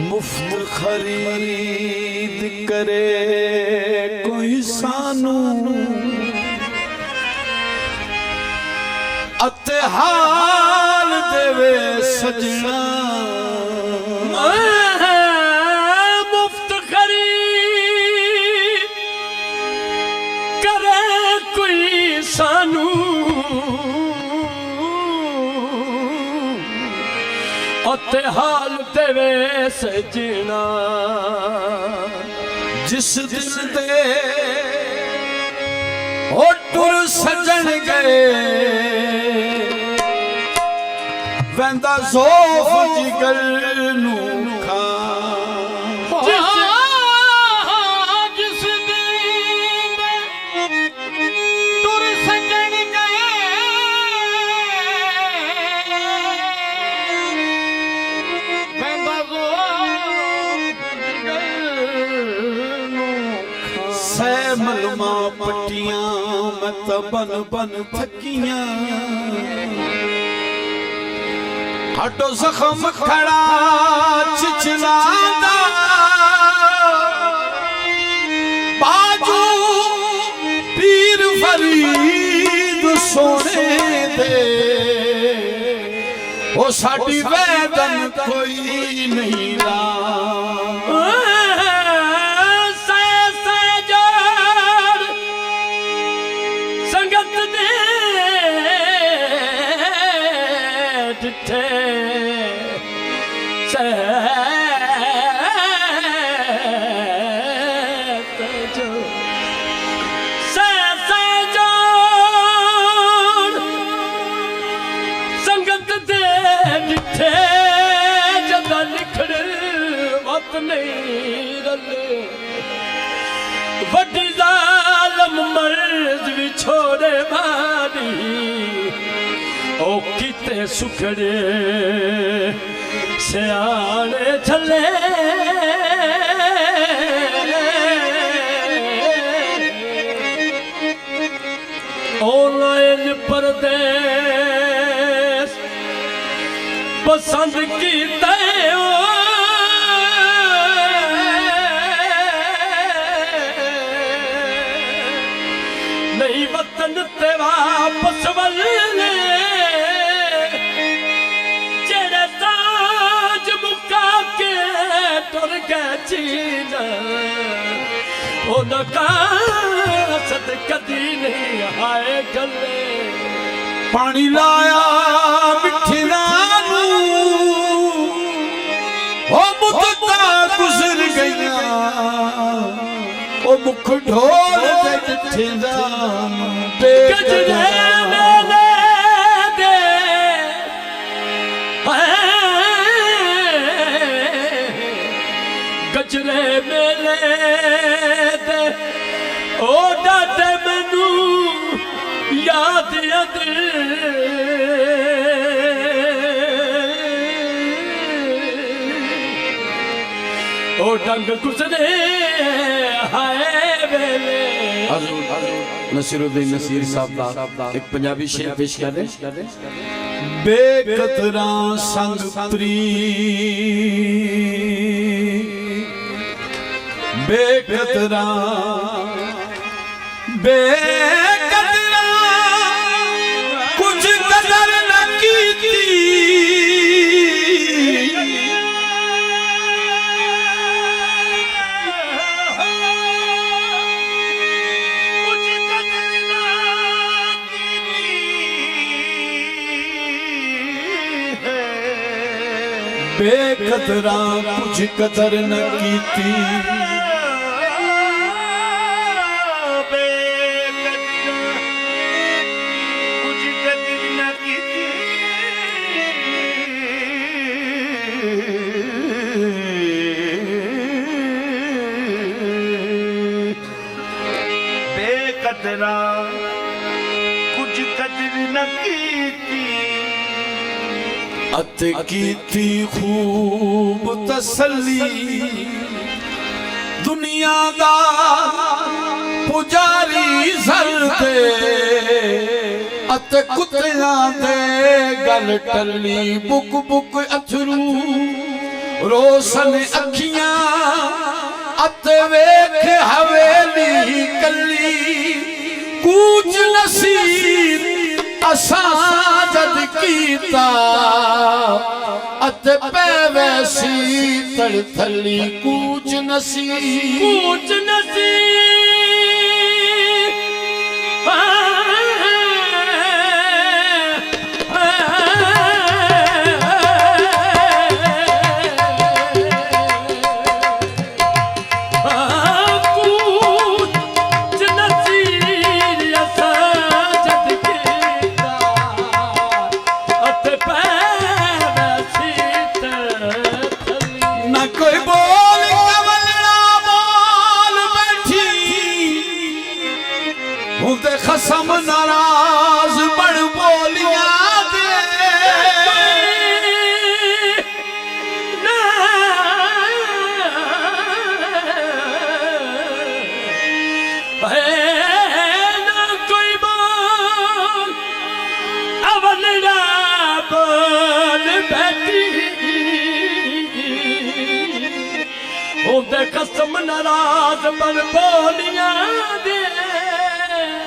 मुफ्त खरीद करे कोई सानू अते हाल देवे सजना मुफ्त खरीद करे कोई सानू अते हाल देवे सजना जिस दिल दे ओ टुर सजन गए वंदा ज़ोफ़ जिगर नू खा जिस दिन टुर सजन गए वंदा ज़ोफ़ जिगर नू खा सै मलमा पट्टियां मैं तो बन बन थकियां हटो जख्म खड़ा चिचलादा बाजू पीर फरीद सोने दे ओ साडी वेदन कोई नहीं ला संगत दे जिथे जदा लिखड़ वत नहीं रले वड्डी ज़ालम मर्ज़ भी छोड़े मारी ओ किते सुखड़े सियाने झले ऑनलाइन परदेस पसंद कीते नहीं वतन ते वापस वलने जेड़े ताज मुका के टुर गए चीन उनका सद कदी नहीं आए गले पानी लाया मिठी नानू ओ मुद्दा गुजर गईया ओ मुख ढोल दे जिथे जान गजरे मेले दे गजरे मेले दे ओ डाटे मैनू याद याद ओ डंग गुजरे हाय वेले नसीरुद्दीन नसीर साहब का एक पंजाबी शेर पेश कर दे बेकतरा संग प्री बेकतरा बेकतरा कुछ कदर न कीती बेकदरा कुछ कदर न कीती बेकदरा कुछ कदर न कीती अत कीती खूब तसल्ली दुनिया दा पुजारी सरदे अत कुत्तियां दे गल टली बुक बुक अथरू रोशन अखियां अत वेख हवेली कली कूच नसीब असा जद कीता अत पैवैसी तड़थली कूच नसीब खसम नाराज बड़ बोलियां दे ना कोई बोल अवलड़ा बोल बैठी उनके खसम नाराज बड़ बोलियां दे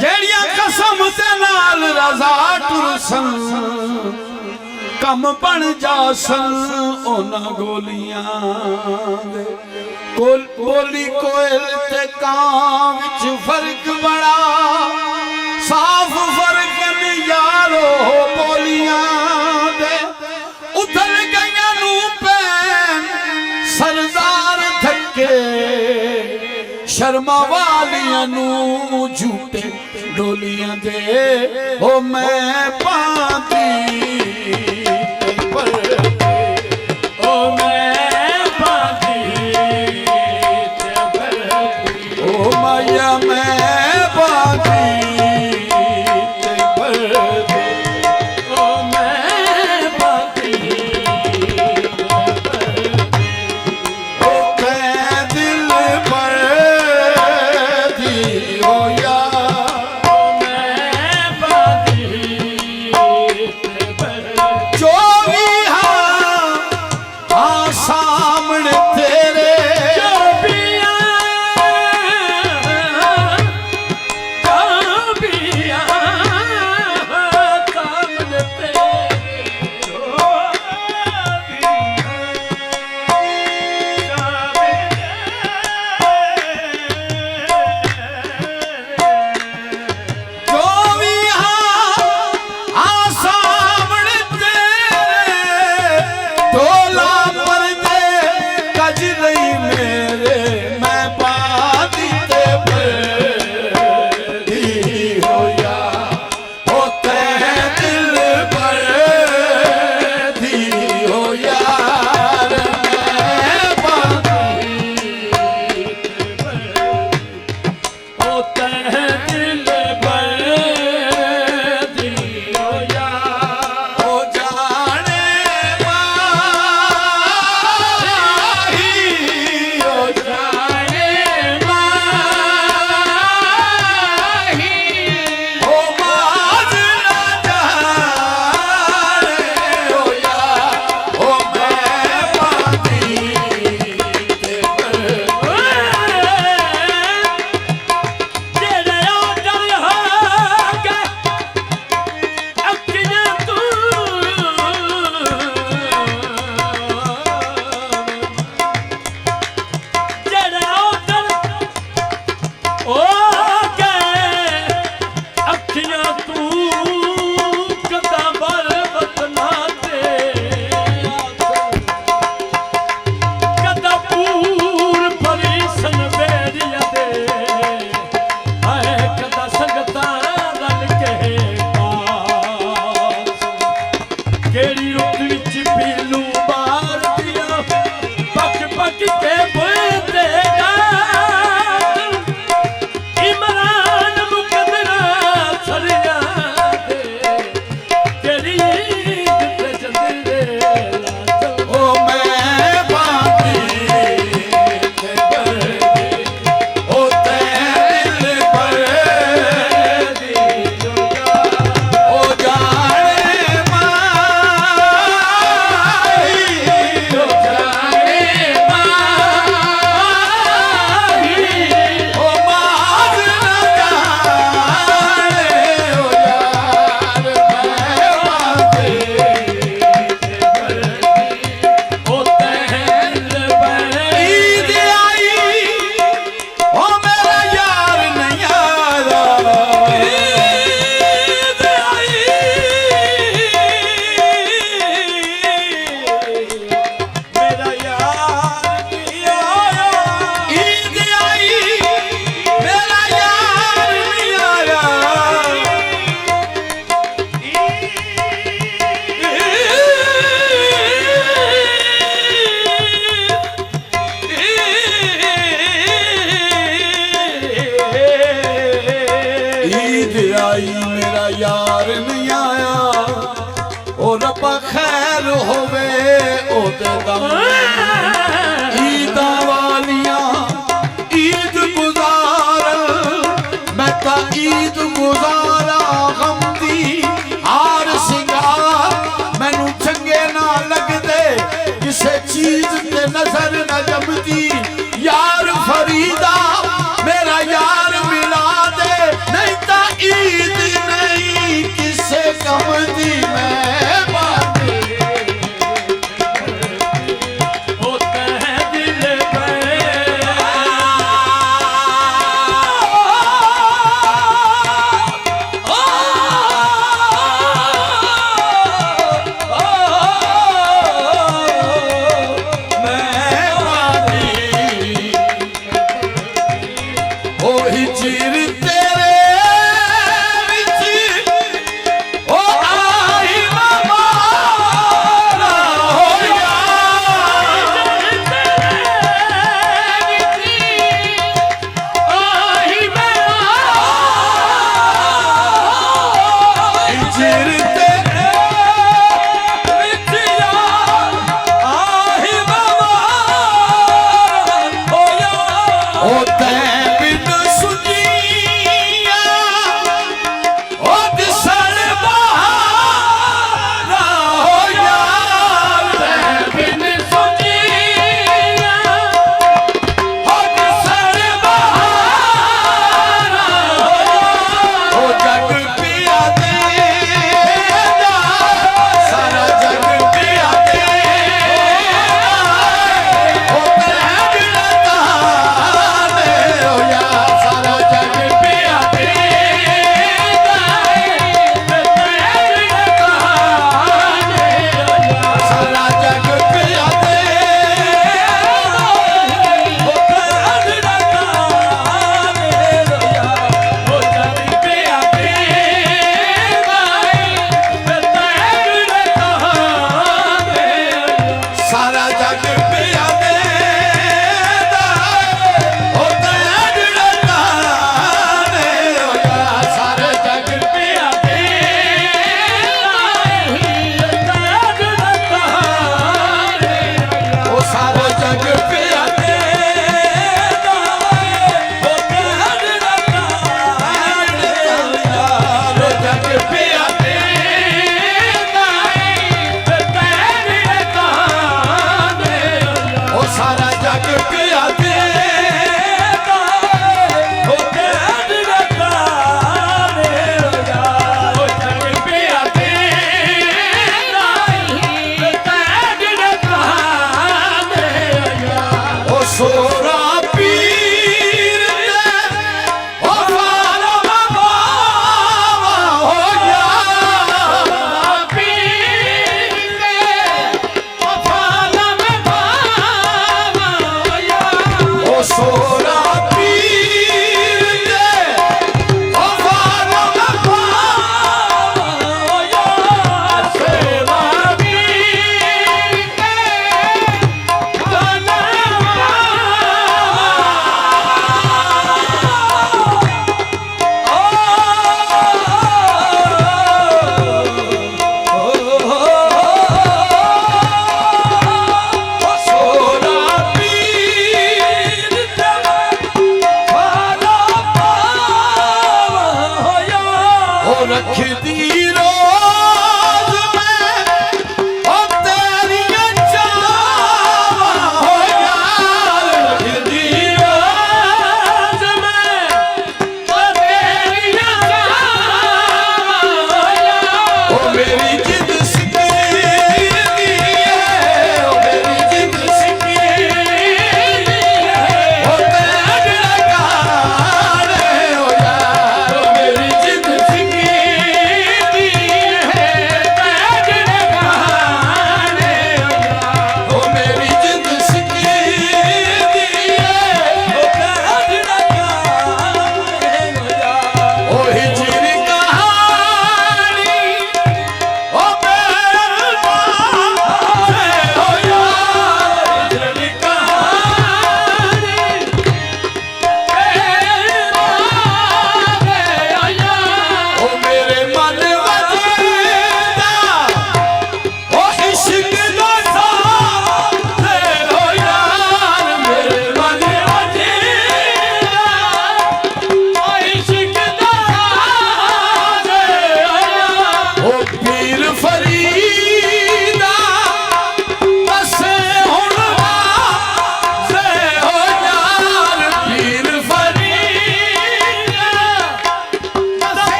जेड़िया कसम ते नाल रजा टुरसन कम बन जासन ओना गोलियां दे बोली कोयल ते कां विच फर्क बड़ा साफ फर्क नहीं यारो बोलियां दे उथल गईयां नू पैन सरदार थके शर्मा वालियां नू झूठे डोलियां दे ओ मैं पाती पर ओ मैं पाती ओ माया मैं पाती पर ओ मैं पाती ओ मैं दिल पर जो दे दम ईदां वालियां ईद गुजार मैं तां ईद गुजारा गम दी हार सिंगार मैनू चंगे ना लगदे किसे चीज ते नजर न जमदी यार फरीदा मेरा यार मिला दे नहीं ता ईद नहीं किसे कम दी मैं रख दी रो